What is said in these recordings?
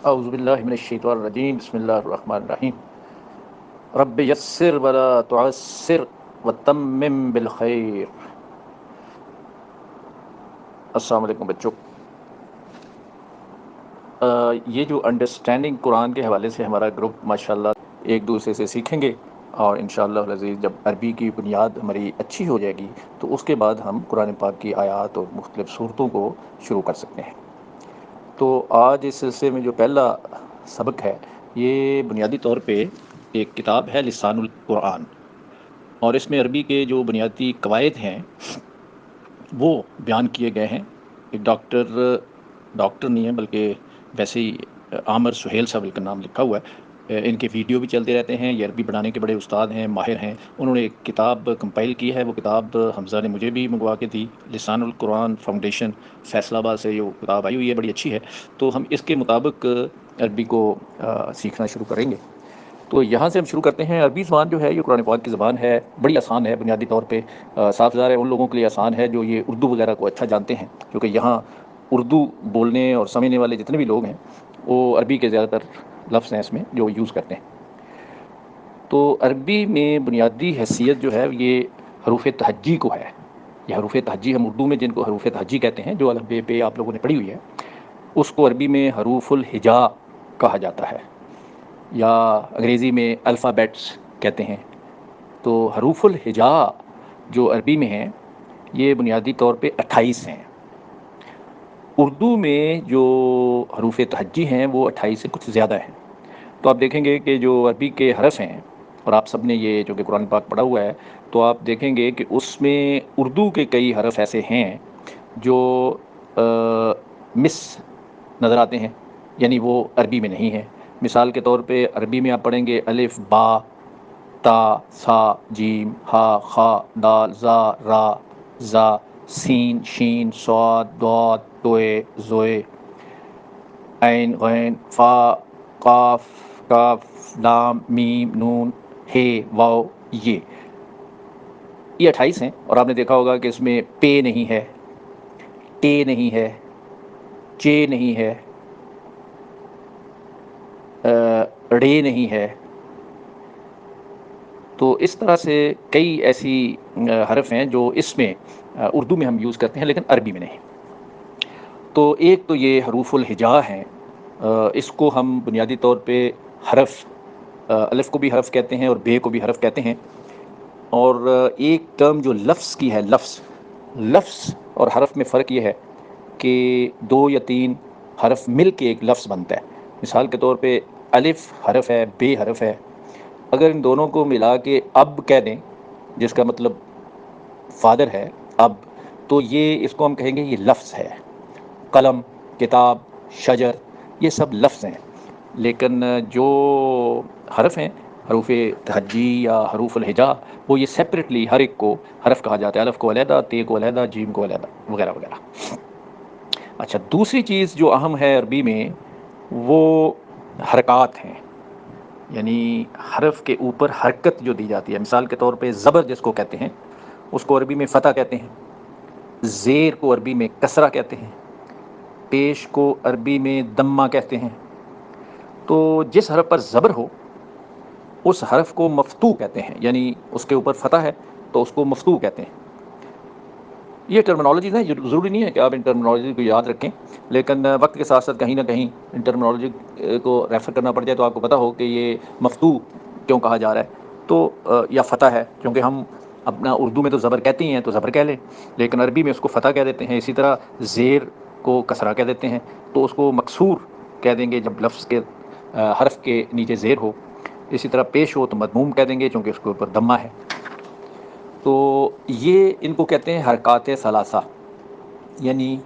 اعوذ باللہ من الشیطان الرجیم، بسم اللہ الرحمن الرحیم۔ رب یسر ولا تعسر وتمم بالخیر۔ السلام علیکم بچوں۔ یہ جو انڈرسٹینڈنگ قرآن کے حوالے سے ہمارا گروپ ماشاءاللہ ایک دوسرے سے سیکھیں گے، اور انشاءاللہ العزیز جب عربی کی بنیاد ہماری اچھی ہو جائے گی تو اس کے بعد ہم قرآن پاک کی آیات اور مختلف صورتوں کو شروع کر سکتے ہیں۔ تو آج اس سلسلے میں جو پہلا سبق ہے، یہ بنیادی طور پہ ایک کتاب ہے لسان القرآن، اور اس میں عربی کے جو بنیادی قواعد ہیں وہ بیان کیے گئے ہیں۔ ایک ڈاکٹر نہیں ہے بلکہ ویسے ہی عامر سہیل صاحب کا نام لکھا ہوا ہے۔ ان کے ویڈیو بھی چلتے رہتے ہیں، یہ عربی بنانے کے بڑے استاد ہیں، ماہر ہیں۔ انہوں نے ایک کتاب کمپائل کی ہے، وہ کتاب حمزہ نے مجھے بھی منگوا کے دی، لسان القرآن فاؤنڈیشن، فیصل آباد سے یہ کتاب آئی ہوئی ہے، بڑی اچھی ہے۔ تو ہم اس کے مطابق عربی کو سیکھنا شروع کریں گے۔ تو یہاں سے ہم شروع کرتے ہیں۔ عربی زبان جو ہے یہ قرآن پاک کی زبان ہے، بڑی آسان ہے بنیادی طور پہ۔ صاف ظاہر ہے ان لوگوں کے لیے آسان ہے جو یہ اردو وغیرہ کو اچھا جانتے ہیں، کیونکہ یہاں اردو بولنے اور سمجھنے والے جتنے بھی لوگ ہیں وہ عربی کے زیادہ تر لفظ ہیں اس میں جو یوز کرتے ہیں۔ تو عربی میں بنیادی حیثیت جو ہے یہ حروف تہجی کو ہے۔ یہ حروف تہجی ہم اردو میں جن کو حروف تہجی کہتے ہیں، جو الف ب آپ لوگوں نے پڑھی ہوئی ہے، اس کو عربی میں حروف الہجا کہا جاتا ہے، یا انگریزی میں الفابیٹس کہتے ہیں۔ تو حروف الہجا جو عربی میں ہیں یہ بنیادی طور پہ 28 ہیں۔ اردو میں جو حروف تہجی ہیں وہ 28 سے کچھ زیادہ ہیں۔ تو آپ دیکھیں گے کہ جو عربی کے حرف ہیں، اور آپ سب نے یہ جو کہ قرآن پاک پڑھا ہوا ہے، تو آپ دیکھیں گے کہ اس میں اردو کے کئی حرف ایسے ہیں جو مس نظر آتے ہیں، یعنی وہ عربی میں نہیں ہیں۔ مثال کے طور پہ عربی میں آپ پڑھیں گے الف با، تا، سا، جیم، ہا، خا، دال، زا، را، زا، سین، شین، صاد، ضاد، توئے، زوئے، عین، غین، فا، قاف، کاف، لام، میم، نون، ہے، واو، یہ 28 ہیں۔ اور آپ نے دیکھا ہوگا کہ اس میں پے نہیں ہے، ٹے نہیں ہے، چے نہیں ہے، ڑے نہیں ہے۔ تو اس طرح سے کئی ایسی حرف ہیں جو اس میں اردو میں ہم یوز کرتے ہیں لیکن عربی میں نہیں۔ تو ایک تو یہ حروف الہجا ہیں، اس کو ہم بنیادی طور پہ حرف، الف کو بھی حرف کہتے ہیں اور بے کو بھی حرف کہتے ہیں۔ اور ایک ٹرم جو لفظ کی ہے، لفظ اور حرف میں فرق یہ ہے کہ 2 یا 3 حرف مل کے ایک لفظ بنتا ہے۔ مثال کے طور پہ الف حرف ہے، بے حرف ہے، اگر ان دونوں کو ملا کے اب کہہ دیں، جس کا مطلب فادر ہے، اب، تو یہ اس کو ہم کہیں گے یہ لفظ ہے۔ قلم، کتاب، شجر، یہ سب لفظ ہیں۔ لیکن جو حرف ہیں، حروف تہجی یا حروف الہجا، وہ یہ سیپریٹلی ہر ایک کو حرف کہا جاتا ہے، الف کو علیحدہ، تے کو علیحدہ، جیم کو علیحدہ، وغیرہ وغیرہ۔ اچھا، دوسری چیز جو اہم ہے عربی میں وہ حرکات ہیں، یعنی حرف کے اوپر حرکت جو دی جاتی ہے۔ مثال کے طور پہ زبر جس کو کہتے ہیں اس کو عربی میں فتح کہتے ہیں، زیر کو عربی میں کسرہ کہتے ہیں، پیش کو عربی میں دمہ کہتے ہیں۔ تو جس حرف پر زبر ہو اس حرف کو مفتوح کہتے ہیں، یعنی اس کے اوپر فتح ہے تو اس کو مفتوح کہتے ہیں۔ یہ ٹرمنالوجیز ہیں، ضروری نہیں ہے کہ آپ ان ٹرمنالوجی کو یاد رکھیں، لیکن وقت کے ساتھ ساتھ کہیں نہ کہیں ان ٹرمنالوجی کو ریفر کرنا پڑ جائے تو آپ کو پتہ ہو کہ یہ مفتوح کیوں کہا جا رہا ہے، تو یا فتح ہے، کیونکہ ہم اپنا اردو میں تو زبر کہتے ہی ہیں تو زبر کہہ لیں، لیکن عربی میں اس کو فتح کہہ دیتے ہیں۔ اسی طرح زیر کو کسرہ کہہ دیتے ہیں، تو اس کو مکسور کہہ دیں گے جب لفظ کے حرف کے نیچے زیر ہو۔ اسی طرح پیش ہو تو مضموم کہہ دیں گے چونکہ اس کے اوپر دمہ ہے۔ تو یہ ان کو کہتے ہیں حرکات ثلاثہ، یعنی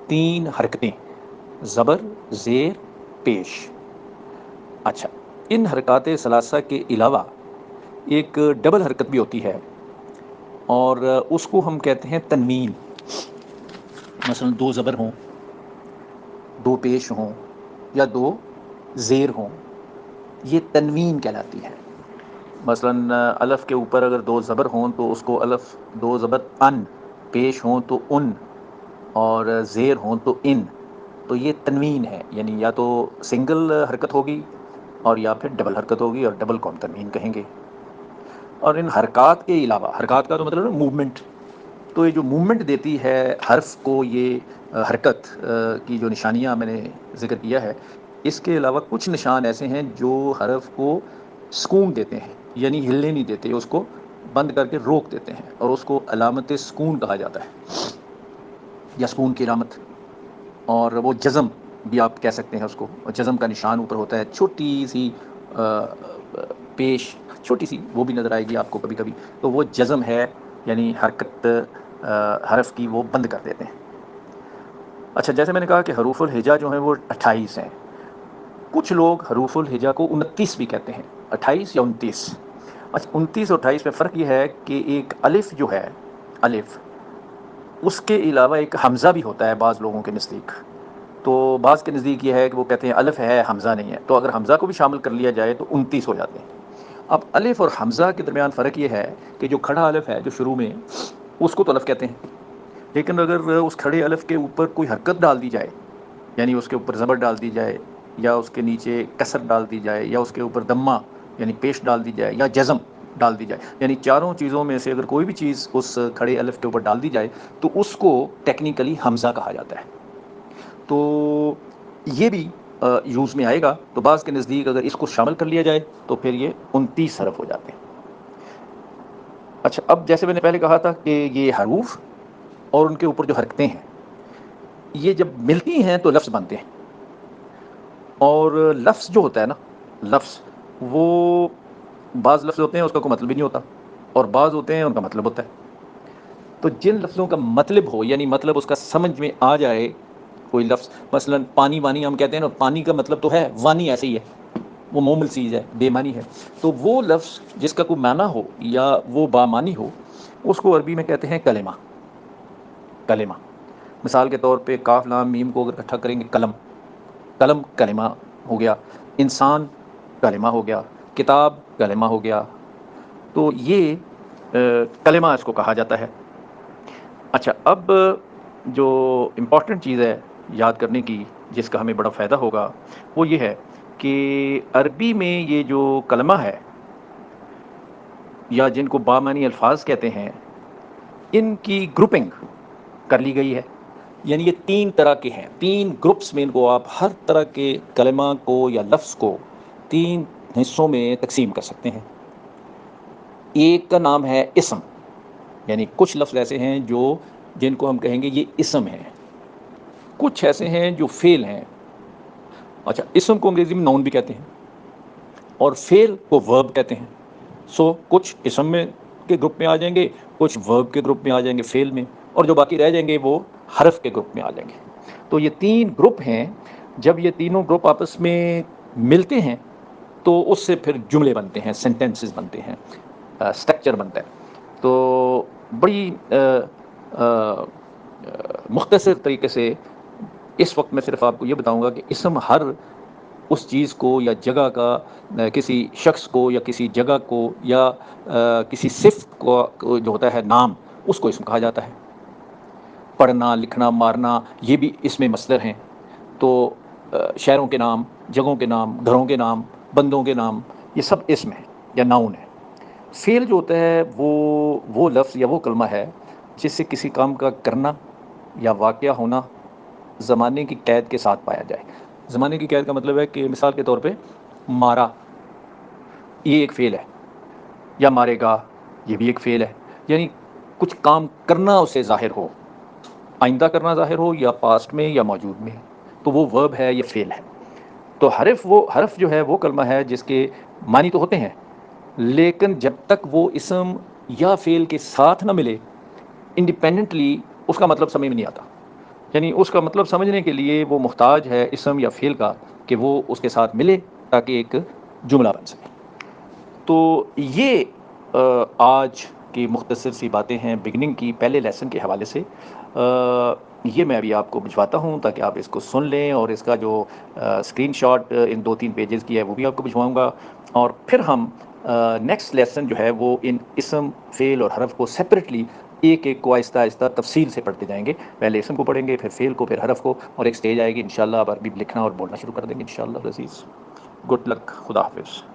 3 حرکتیں، زبر، زیر، پیش۔ اچھا، ان حرکات ثلاثہ کے علاوہ ایک ڈبل حرکت بھی ہوتی ہے، اور اس کو ہم کہتے ہیں تنوین۔ مثلا 2 زبر ہوں، 2 پیش ہوں، یا 2 زیر ہوں، یہ تنوین کہلاتی ہے۔ مثلا الف کے اوپر اگر 2 زبر ہوں تو اس کو الف 2 زبر ان، پیش ہوں تو ان، اور زیر ہوں تو ان، تو یہ تنوین ہے، یعنی یا تو سنگل حرکت ہوگی اور یا پھر ڈبل حرکت ہوگی، اور ڈبل کو ہم تنوین کہیں گے۔ اور ان حرکات کے علاوہ، حرکات کا تو مطلب ہے موومنٹ، تو یہ جو موومنٹ دیتی ہے حرف کو، یہ حرکت کی جو نشانیاں میں نے ذکر کیا ہے، اس کے علاوہ کچھ نشان ایسے ہیں جو حرف کو سکون دیتے ہیں، یعنی ہلنے نہیں دیتے، اس کو بند کر کے روک دیتے ہیں، اور اس کو علامت سکون کہا جاتا ہے، یا سکون کی علامت۔ اور وہ جزم بھی آپ کہہ سکتے ہیں اس کو، اور جزم کا نشان اوپر ہوتا ہے، چھوٹی سی پیش، چھوٹی سی، وہ بھی نظر آئے گی آپ کو کبھی کبھی، تو وہ جزم ہے، یعنی حرکت حرف کی وہ بند کر دیتے ہیں۔ اچھا، جیسے میں نے کہا کہ حروف الہجا جو ہیں وہ 28 ہیں، کچھ لوگ حروف الہجا کو 29 بھی کہتے ہیں، 28 یا 29۔ اچھا، 29 اور 28 میں فرق یہ ہے کہ ایک الف جو ہے، الف، اس کے علاوہ ایک حمزہ بھی ہوتا ہے بعض لوگوں کے نزدیک، تو بعض کے نزدیک یہ ہے کہ وہ کہتے ہیں الف ہے حمزہ نہیں ہے، تو اگر حمزہ کو بھی شامل کر لیا جائے تو 29 ہو جاتے ہیں۔ اب الف اور حمزہ کے درمیان فرق یہ ہے کہ جو کھڑا الف ہے جو شروع میں، اس کو تو الف کہتے ہیں، لیکن اگر اس کھڑے الف کے اوپر کوئی حرکت ڈال دی جائے، یعنی اس کے اوپر زبر ڈال دی جائے، یا اس کے نیچے کسر ڈال دی جائے، یا اس کے اوپر دمہ یعنی پیش ڈال دی جائے، یا جزم ڈال دی جائے، یعنی چاروں چیزوں میں سے اگر کوئی بھی چیز اس کھڑے الف کے اوپر ڈال دی جائے تو اس کو ٹیکنیکلی حمزہ کہا جاتا ہے۔ تو یہ بھی یوز میں آئے گا، تو بعض کے نزدیک اگر اس کو شامل کر لیا جائے تو پھر یہ 29 حرف ہو جاتے ہیں۔ اچھا، اب جیسے میں نے پہلے کہا تھا کہ یہ حروف اور ان کے اوپر جو حرکتیں ہیں، یہ جب ملتی ہیں تو لفظ بنتے ہیں، اور لفظ جو ہوتا ہے نا، لفظ، وہ بعض لفظ ہوتے ہیں اس کا کوئی مطلب بھی نہیں ہوتا، اور بعض ہوتے ہیں ان کا مطلب ہوتا ہے۔ تو جن لفظوں کا مطلب ہو، یعنی مطلب اس کا سمجھ میں آ جائے، کوئی لفظ مثلا پانی وانی ہم کہتے ہیں نا، پانی کا مطلب تو ہے وانی، ایسے ہی ہے، وہ مومل چیز ہے، بے معنی ہے، تو وہ لفظ جس کا کوئی معنی ہو یا وہ بامانی ہو، اس کو عربی میں کہتے ہیں کلمہ، کلمہ۔ مثال کے طور پہ کاف لام میم کو اگر اکٹھا کریں گے، قلم، قلم کلمہ ہو گیا، انسان کلمہ ہو گیا، کتاب کلمہ ہو گیا، تو یہ کلمہ اس کو کہا جاتا ہے۔ اچھا، اب جو امپورٹنٹ چیز ہے یاد کرنے کی، جس کا ہمیں بڑا فائدہ ہوگا، وہ یہ ہے کہ عربی میں یہ جو کلمہ ہے، یا جن کو بامعنی الفاظ کہتے ہیں، ان کی گروپنگ کر لی گئی ہے، یعنی یہ 3 طرح کے ہیں، 3 گروپس میں ان کو آپ ہر طرح کے کلمہ کو یا لفظ کو 3 حصوں میں تقسیم کر سکتے ہیں۔ ایک کا نام ہے اسم، یعنی کچھ لفظ ایسے ہیں جو جن کو ہم کہیں گے یہ اسم ہیں، کچھ ایسے ہیں جو فعل ہیں۔ اچھا، اسم کو انگریزی میں نون بھی کہتے ہیں، اور فعل کو ورب کہتے ہیں۔ سو کچھ اسم میں کے گروپ میں آ جائیں گے، کچھ ورب کے گروپ میں آ جائیں گے، فعل میں، اور جو باقی رہ جائیں گے وہ حرف کے گروپ میں آ جائیں گے۔ تو یہ 3 گروپ ہیں، جب یہ تینوں گروپ آپس میں ملتے ہیں تو اس سے پھر جملے بنتے ہیں، سینٹینسز بنتے ہیں، اسٹرکچر بنتا ہے۔ تو بڑی مختصر طریقے سے اس وقت میں صرف آپ کو یہ بتاؤں گا کہ اسم ہر اس چیز کو یا جگہ کا، کسی شخص کو یا کسی جگہ کو یا کسی صفت کو جو ہوتا ہے نام، اس کو اسم کہا جاتا ہے۔ پڑھنا، لکھنا، مارنا، یہ بھی اس میں مصدر ہیں۔ تو شہروں کے نام، جگہوں کے نام، گھروں کے نام، بندوں کے نام، یہ سب اسم ہیں یا ناؤن ہے۔ فعل جو ہوتا ہے وہ لفظ یا وہ کلمہ ہے جس سے کسی کام کا کرنا یا واقعہ ہونا زمانے کی قید کے ساتھ پایا جائے۔ زمانے کی قید کا مطلب ہے کہ مثال کے طور پہ مارا، یہ ایک فعل ہے، یا مارے گا، یہ بھی ایک فعل ہے، یعنی کچھ کام کرنا اسے ظاہر ہو، آئندہ کرنا ظاہر ہو یا پاسٹ میں یا موجود میں، تو وہ ورب ہے، یہ فعل ہے۔ تو حرف جو ہے وہ کلمہ ہے جس کے معنی تو ہوتے ہیں، لیکن جب تک وہ اسم یا فعل کے ساتھ نہ ملے، انڈیپینڈنٹلی اس کا مطلب سمجھ میں نہیں آتا، یعنی اس کا مطلب سمجھنے کے لیے وہ محتاج ہے اسم یا فعل کا کہ وہ اس کے ساتھ ملے تاکہ ایک جملہ بن سکے۔ تو یہ آج کی مختصر سی باتیں ہیں بگننگ کی، پہلے لیسن کے حوالے سے۔ یہ میں ابھی آپ کو بھجواتا ہوں تاکہ آپ اس کو سن لیں، اور اس کا جو اسکرین شاٹ ان 2-3 پیجز کی ہے وہ بھی آپ کو بھجواؤں گا، اور پھر ہم نیکسٹ لیسن جو ہے وہ ان اسم، فعل اور حرف کو سیپریٹلی ایک ایک کو آہستہ آہستہ تفصیل سے پڑھتے جائیں گے. پہلے اسم کو پڑھیں گے، پھر فعل کو، پھر حرف کو، اور ایک سٹیج آئے گی انشاءاللہ آپ عربی لکھنا اور بولنا شروع کر دیں گے انشاءاللہ العزیز. Good luck. خدا حافظ.